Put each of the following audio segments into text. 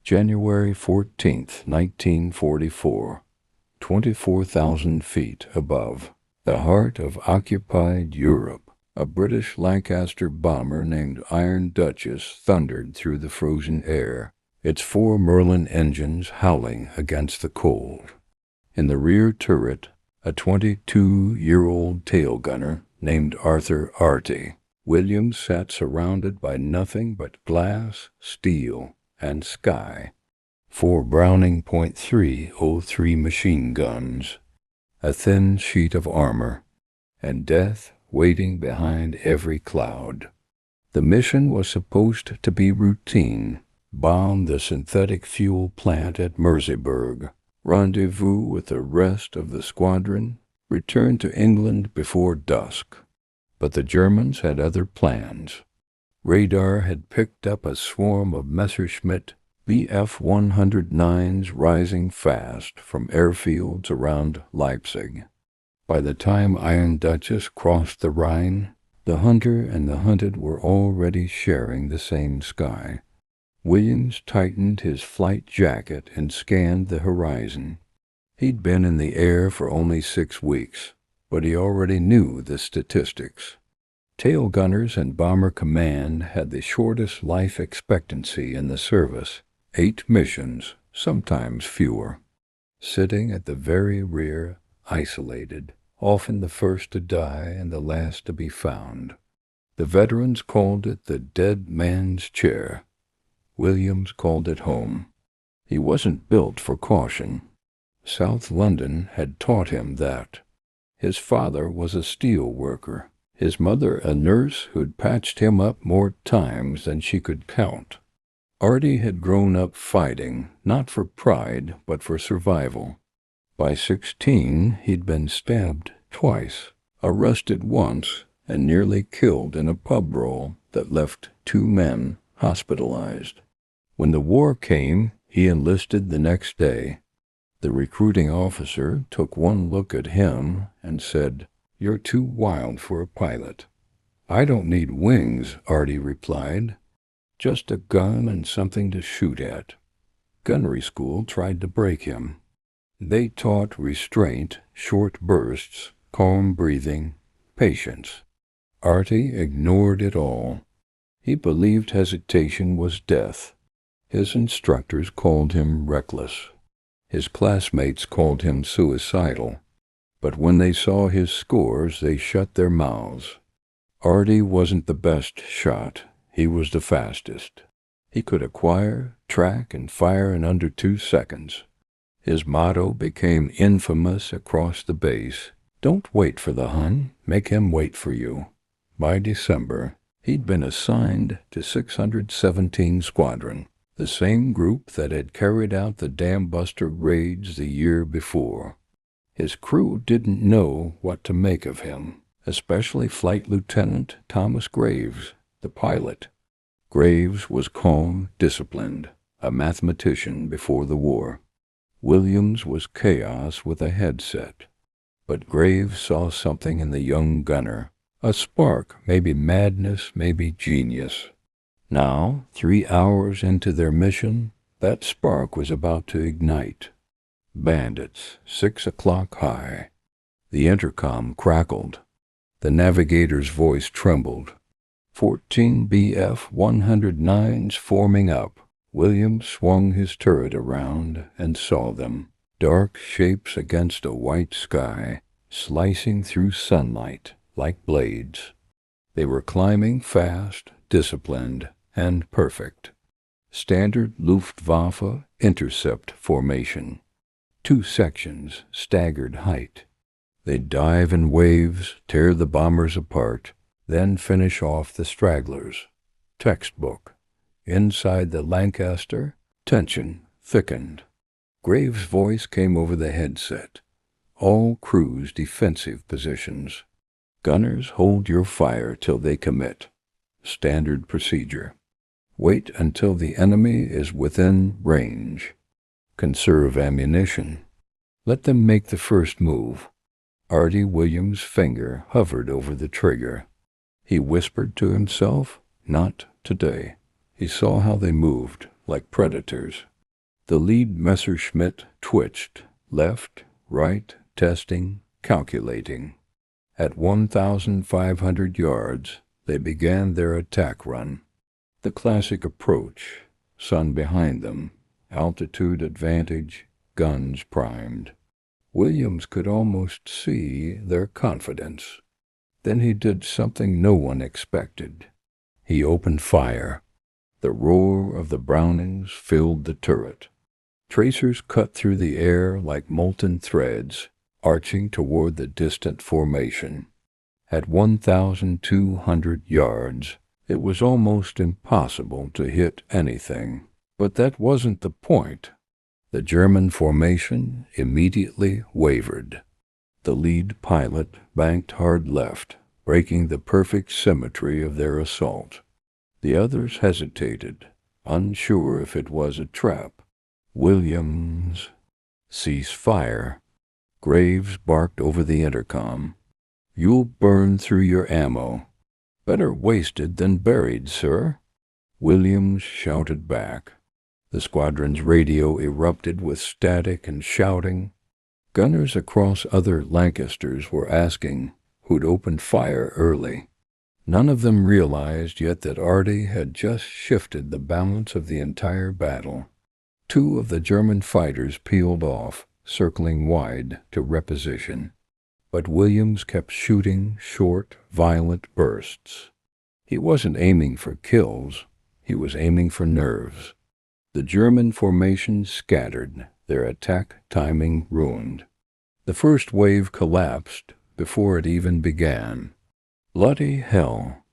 January 14th, 1944. 24,000 feet above the heart of occupied Europe, a British Lancaster bomber named Iron Duchess thundered through the frozen air, its 4 Merlin engines howling against the cold. In the rear turret, a 22-year-old tail gunner named Arty. Williams sat surrounded by nothing but glass, steel, and sky. 4 Browning .303 machine guns, a thin sheet of armor, and death waiting behind every cloud. The mission was supposed to be routine: bomb the synthetic fuel plant at Merseburg, rendezvous with the rest of the squadron, return to England before dusk. But the Germans had other plans. Radar had picked up a swarm of Messerschmitt Bf-109s rising fast from airfields around Leipzig. By the time Iron Duchess crossed the Rhine, the hunter and the hunted were already sharing the same sky. Williams tightened his flight jacket and scanned the horizon. He'd been in the air for only 6 weeks, but he already knew the statistics. Tail gunners and bomber command had the shortest life expectancy in the service, 8 missions, sometimes fewer. Sitting at the very rear, isolated, often the first to die and the last to be found. The veterans called it the dead man's chair. Williams called it home. He wasn't built for caution. South London had taught him that. His father was a steel worker, his mother a nurse who'd patched him up more times than she could count. Arty had grown up fighting, not for pride, but for survival. By 16, he'd been stabbed twice, arrested once, and nearly killed in a pub brawl that left 2 men hospitalized. When the war came, he enlisted the next day. The recruiting officer took one look at him and said, "You're too wild for a pilot." "I don't need wings," Arty replied. "Just a gun and something to shoot at." Gunnery school tried to break him. They taught restraint, short bursts, calm breathing, patience. Arty ignored it all. He believed hesitation was death. His instructors called him reckless. His classmates called him suicidal. But when they saw his scores, they shut their mouths. Arty wasn't the best shot. He was the fastest. He could acquire, track, and fire in under 2 seconds. His motto became infamous across the base: "Don't wait for the Hun, make him wait for you." By December, he'd been assigned to 617 Squadron, the same group that had carried out the Dam-Buster raids the year before. His crew didn't know what to make of him, especially Flight Lieutenant Thomas Graves, the pilot. Graves was calm, disciplined, a mathematician before the war. Williams was chaos with a headset. But Graves saw something in the young gunner, a spark, maybe madness, maybe genius. Now, 3 hours into their mission, that spark was about to ignite. Bandits, 6 o'clock high. The intercom crackled. The navigator's voice trembled. 14 Bf-109s forming up. Williams swung his turret around and saw them, dark shapes against a white sky, slicing through sunlight like blades. They were climbing fast, disciplined, and perfect. Standard Luftwaffe intercept formation. 2 sections, staggered height. They'd dive in waves, tear the bombers apart, then finish off the stragglers. Textbook. Inside the Lancaster, tension thickened. Graves' voice came over the headset. "All crews defensive positions. Gunners, hold your fire till they commit. Standard procedure. Wait until the enemy is within range. Conserve ammunition. Let them make the first move." Arty Williams' finger hovered over the trigger. He whispered to himself, "Not today." He saw how they moved, like predators, The lead Messerschmitt twitched, left, right, testing, calculating. At 1,500 yards, they began their attack run. The classic approach, sun behind them, altitude advantage, guns primed. Williams could almost see their confidence. Then he did something no one expected. He opened fire. The roar of the Brownings filled the turret. Tracers cut through the air like molten threads, arching toward the distant formation. At 1,200 yards, it was almost impossible to hit anything. But that wasn't the point. The German formation immediately wavered. The lead pilot banked hard left, breaking the perfect symmetry of their assault. The others hesitated, unsure if it was a trap. Williams, cease fire. Graves barked over the intercom. You'll burn through your ammo. Better wasted than buried, sir. Williams shouted back. The squadron's radio erupted with static and shouting. Gunners across other Lancasters were asking who'd opened fire early. None of them realized yet that Arty had just shifted the balance of the entire battle. 2 of the German fighters peeled off, circling wide to reposition. But Williams kept shooting short, violent bursts. He wasn't aiming for kills. He was aiming for nerves. The German formation scattered, their attack timing ruined. The first wave collapsed before it even began. Bloody hell,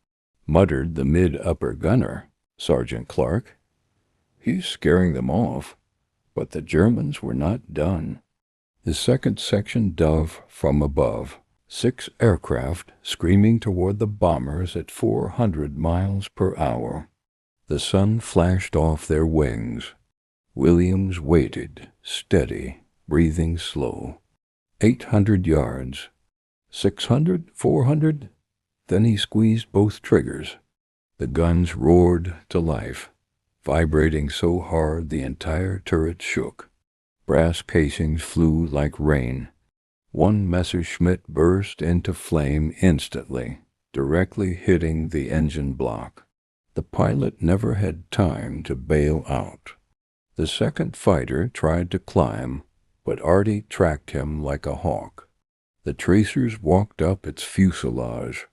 muttered the mid-upper gunner, Sergeant Clark. He's scaring them off, but the Germans were not done. The second section dove from above, 6 aircraft screaming toward the bombers at 400 miles per hour. The sun flashed off their wings. Williams waited, steady, breathing slow. 800 yards. 600, 400. Then he squeezed both triggers. The guns roared to life, vibrating so hard the entire turret shook. Brass casings flew like rain. One Messerschmitt burst into flame instantly, directly hitting the engine block. The pilot never had time to bail out. The second fighter tried to climb, but Arty tracked him like a hawk. The tracers walked up its fuselage.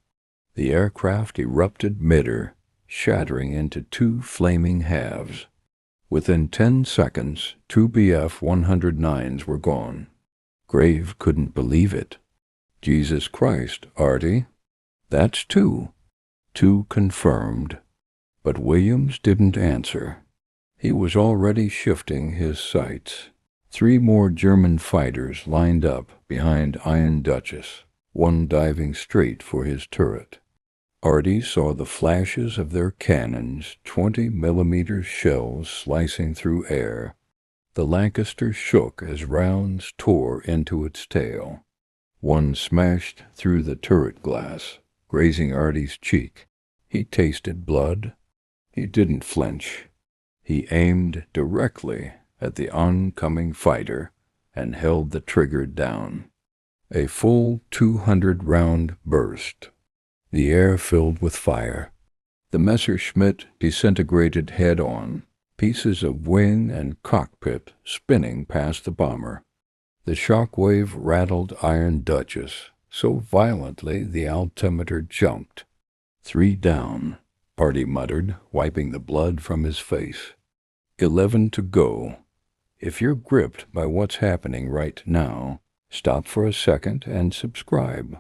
The aircraft erupted midair, shattering into 2 flaming halves. Within 10 seconds, 2 Bf-109s were gone. Graves couldn't believe it. Jesus Christ, Arty. That's 2. 2 confirmed. But Williams didn't answer. He was already shifting his sights. 3 more German fighters lined up behind Iron Duchess, one diving straight for his turret. Arty saw the flashes of their cannons, 20-millimeter shells slicing through air. The Lancaster shook as rounds tore into its tail. One smashed through the turret glass, grazing Arty's cheek. He tasted blood. He didn't flinch. He aimed directly at the oncoming fighter and held the trigger down. A full 200-round burst. The air filled with fire. The Messerschmitt disintegrated head-on, pieces of wing and cockpit spinning past the bomber. The shock wave rattled Iron Duchess so violently the altimeter jumped. 3 down, Arty muttered, wiping the blood from his face. 11 to go. If you're gripped by what's happening right now, stop for a second and subscribe.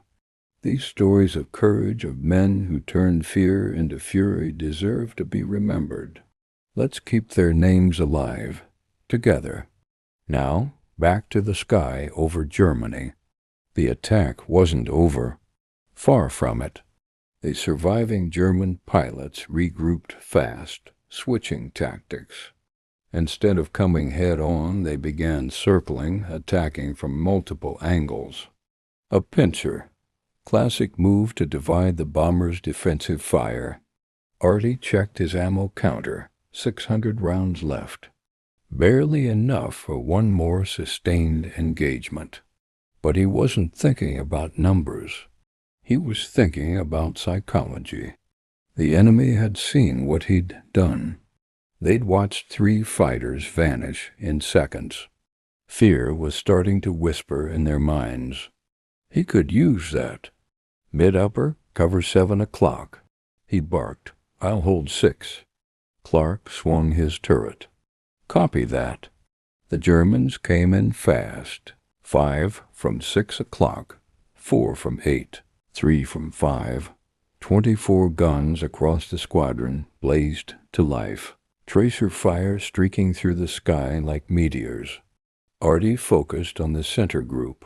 These stories of courage of men who turned fear into fury deserve to be remembered. Let's keep their names alive, together. Now, back to the sky over Germany. The attack wasn't over. Far from it. The surviving German pilots regrouped fast, switching tactics. Instead of coming head-on, they began circling, attacking from multiple angles. A pincer. Classic move to divide the bomber's defensive fire. Arty checked his ammo counter, 600 rounds left. barely enough for one more sustained engagement. But he wasn't thinking about numbers. He was thinking about psychology. The enemy had seen what he'd done. They'd watched 3 fighters vanish in seconds. Fear was starting to whisper in their minds. He could use that. Mid-upper, cover 7 o'clock. He barked, "I'll hold 6. Clark swung his turret. Copy that. The Germans came in fast. 5 from 6 o'clock, 4 from 8, 3 from 5. 24 guns across the squadron blazed to life. Tracer fire streaking through the sky like meteors. Arty focused on the center group.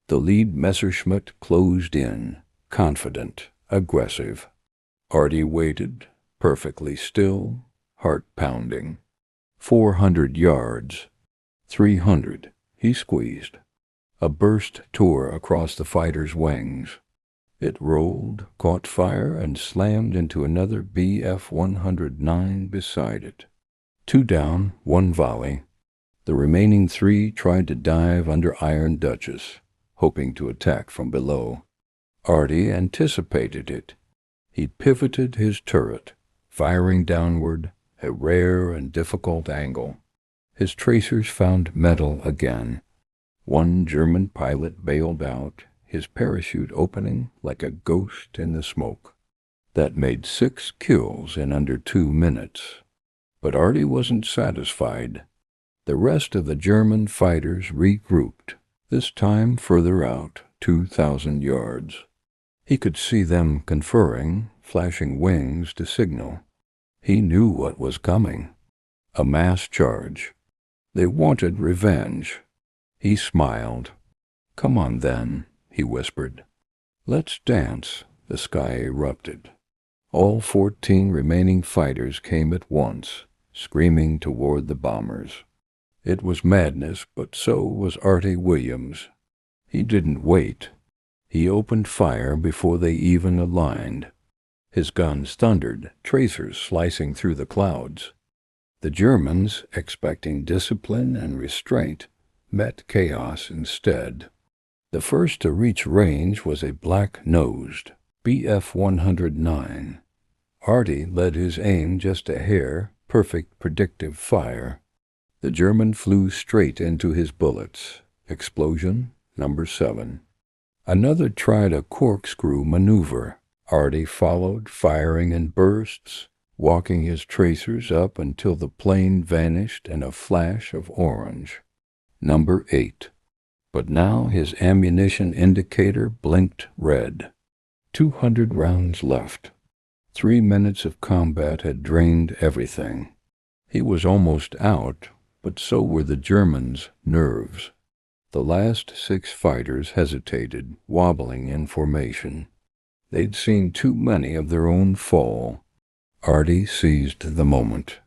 The lead Messerschmitt closed in, confident, aggressive. Arty waited, perfectly still, heart pounding. 400 yards. 300. He squeezed. A burst tore across the fighter's wings. It rolled, caught fire, and slammed into another Bf-109 beside it. 2 down, 1 volley. The remaining 3 tried to dive under Iron Duchess, hoping to attack from below. Arty anticipated it. He pivoted his turret, firing downward, a rare and difficult angle. His tracers found metal again. 1 German pilot bailed out, his parachute opening like a ghost in the smoke. That made 6 kills in under 2 minutes. But Arty wasn't satisfied. The rest of the German fighters regrouped, this time further out, 2,000 yards. He could see them conferring, flashing wings to signal. He knew what was coming. A mass charge. They wanted revenge. He smiled. "Come on, then," he whispered. "Let's dance." The sky erupted. All 14 remaining fighters came at once, screaming toward the bombers. It was madness, but so was Arty Williams. He didn't wait. He opened fire before they even aligned. His guns thundered, tracers slicing through the clouds. The Germans, expecting discipline and restraint, met chaos instead. The first to reach range was a black-nosed Bf-109. Arty led his aim just a hair, perfect predictive fire. The German flew straight into his bullets. Explosion, number 7. Another tried a corkscrew maneuver. Arty followed, firing in bursts, walking his tracers up until the plane vanished in a flash of orange. Number 8. But now his ammunition indicator blinked red. 200 rounds left. 3 minutes of combat had drained everything. He was almost out, but so were the Germans' nerves. The last 6 fighters hesitated, wobbling in formation. They'd seen too many of their own fall. Arty seized the moment.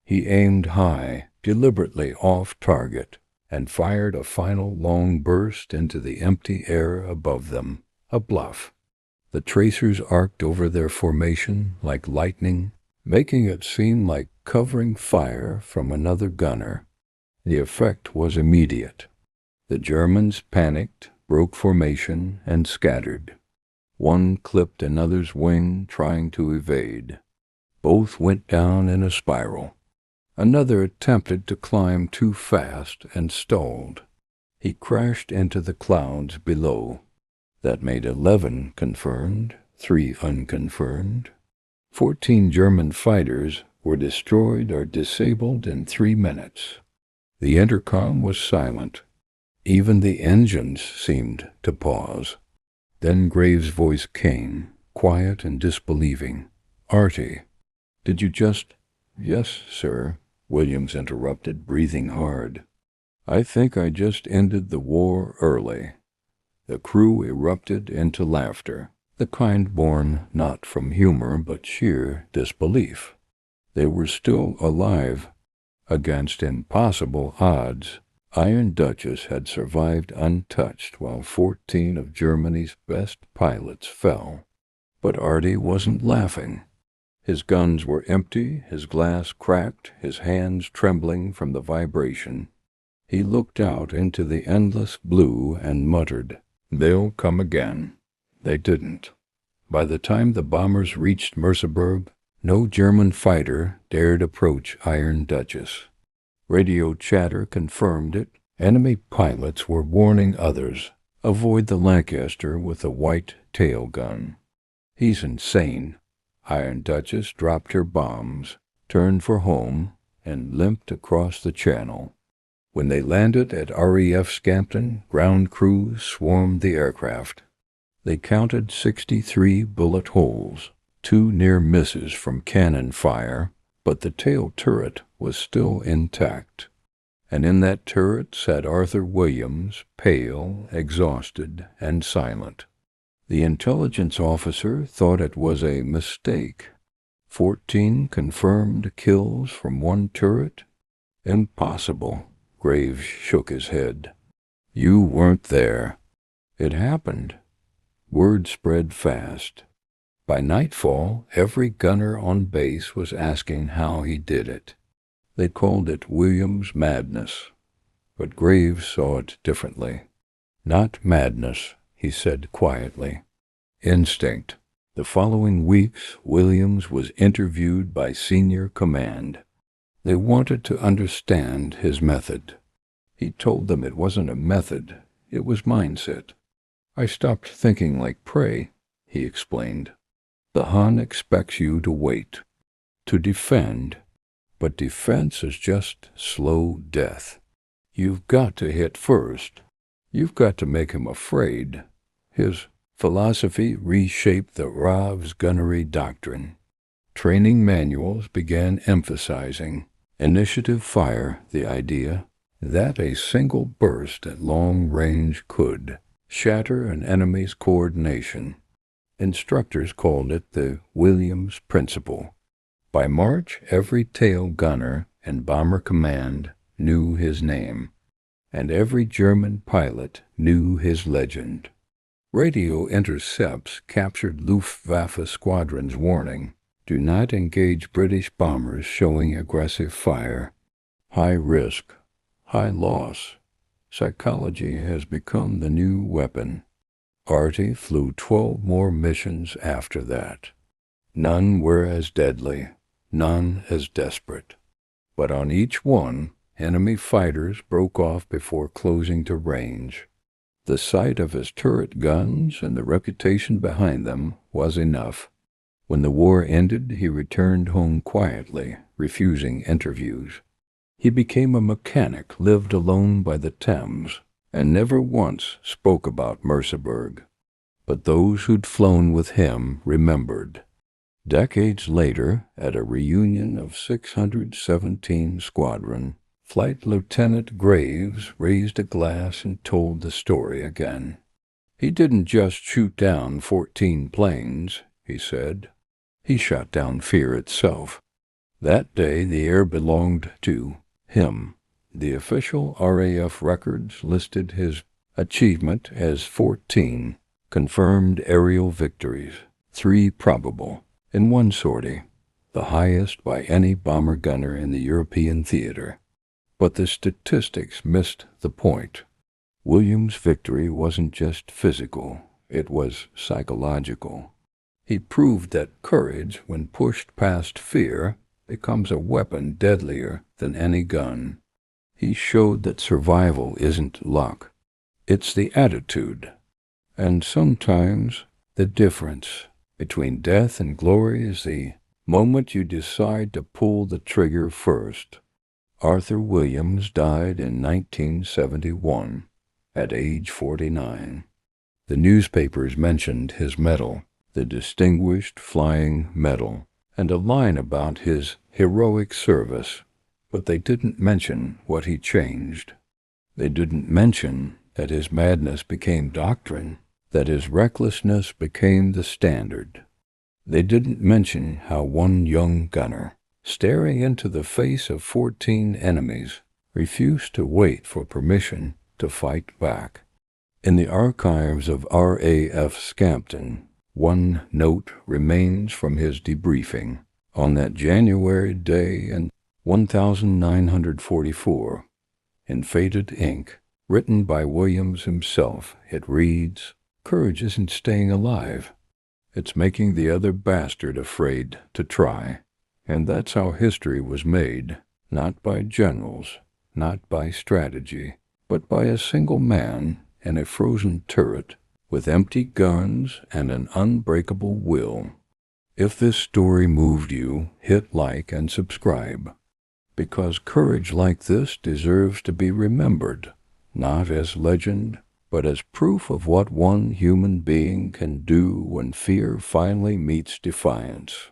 He aimed high, deliberately off target, and fired a final long burst into the empty air above them, a bluff. The tracers arced over their formation like lightning, making it seem like covering fire from another gunner. The effect was immediate. The Germans panicked, broke formation, and scattered. One clipped another's wing, trying to evade. Both went down in a spiral. Another attempted to climb too fast and stalled. He crashed into the clouds below. That made 11 confirmed, 3 unconfirmed. 14 German fighters were destroyed or disabled in 3 minutes. The intercom was silent. Even the engines seemed to pause. Then Graves' voice came, quiet and disbelieving. "Arty, did you just—" "Yes, sir," Williams interrupted, breathing hard. "I think I just ended the war early." The crew erupted into laughter, the kind born not from humor but sheer disbelief. They were still alive. Against impossible odds, Iron Duchess had survived untouched while 14 of Germany's best pilots fell. But Arty wasn't laughing. His guns were empty, his glass cracked, his hands trembling from the vibration. He looked out into the endless blue and muttered, "They'll come again." They didn't. By the time the bombers reached Merseburg, no German fighter dared approach Iron Duchess. Radio chatter confirmed it. Enemy pilots were warning others, "Avoid the Lancaster with a white tail gun." "He's insane." Iron Duchess dropped her bombs, turned for home, and limped across the channel. When they landed at RAF Scampton, ground crews swarmed the aircraft. They counted 63 bullet holes, 2 near misses from cannon fire, but the tail turret was still intact. And in that turret sat Arthur Williams, pale, exhausted, and silent. The intelligence officer thought it was a mistake. 14 confirmed kills from one turret? Impossible. Graves shook his head. "You weren't there." "It happened." Word spread fast. By nightfall, every gunner on base was asking how he did it. They called it Williams' madness. But Graves saw it differently. "Not madness," he said quietly. "Instinct." The following weeks, Williams was interviewed by senior command. They wanted to understand his method. He told them it wasn't a method, it was mindset. "I stopped thinking like prey," he explained. "The Hun expects you to wait, to defend, but defense is just slow death. You've got to hit first. You've got to make him afraid." His philosophy reshaped the RAV's gunnery doctrine. Training manuals began emphasizing initiative fire, the idea that a single burst at long range could shatter an enemy's coordination. Instructors called it the Williams Principle. By March, every tail gunner and bomber command knew his name, and every German pilot knew his legend. Radio intercepts captured Luftwaffe squadrons warning, "Do not engage British bombers showing aggressive fire. High risk, high loss." Psychology has become the new weapon. Arty flew 12 more missions after that. None were as deadly, none as desperate. But on each one, enemy fighters broke off before closing to range. The sight of his turret guns and the reputation behind them was enough. When the war ended, he returned home quietly, refusing interviews. He became a mechanic, lived alone by the Thames, and never once spoke about Merseburg. But those who'd flown with him remembered. Decades later, at a reunion of 617 Squadron, Flight Lieutenant Graves raised a glass and told the story again. "He didn't just shoot down 14 planes," he said. "He shot down fear itself." That day the air belonged to him. The official RAF records listed his achievement as 14 confirmed aerial victories, 3 probable, in one sortie, the highest by any bomber gunner in the European theater. But the statistics missed the point. Williams' victory wasn't just physical, it was psychological. He proved that courage, when pushed past fear, becomes a weapon deadlier than any gun. He showed that survival isn't luck, it's the attitude. And sometimes the difference between death and glory is the moment you decide to pull the trigger first. Arthur Williams died in 1971, at age 49. The newspapers mentioned his medal, the Distinguished Flying Medal, and a line about his heroic service, but they didn't mention what he changed. They didn't mention that his madness became doctrine, that his recklessness became the standard. They didn't mention how one young gunner, staring into the face of 14 enemies, refused to wait for permission to fight back. In the archives of RAF Scampton, one note remains from his debriefing. On that January day in 1944, in faded ink, written by Williams himself, it reads, "Courage isn't staying alive. It's making the other bastard afraid to try." And that's how history was made, not by generals, not by strategy, but by a single man in a frozen turret with empty guns and an unbreakable will. If this story moved you, hit like and subscribe, because courage like this deserves to be remembered, not as legend, but as proof of what one human being can do when fear finally meets defiance.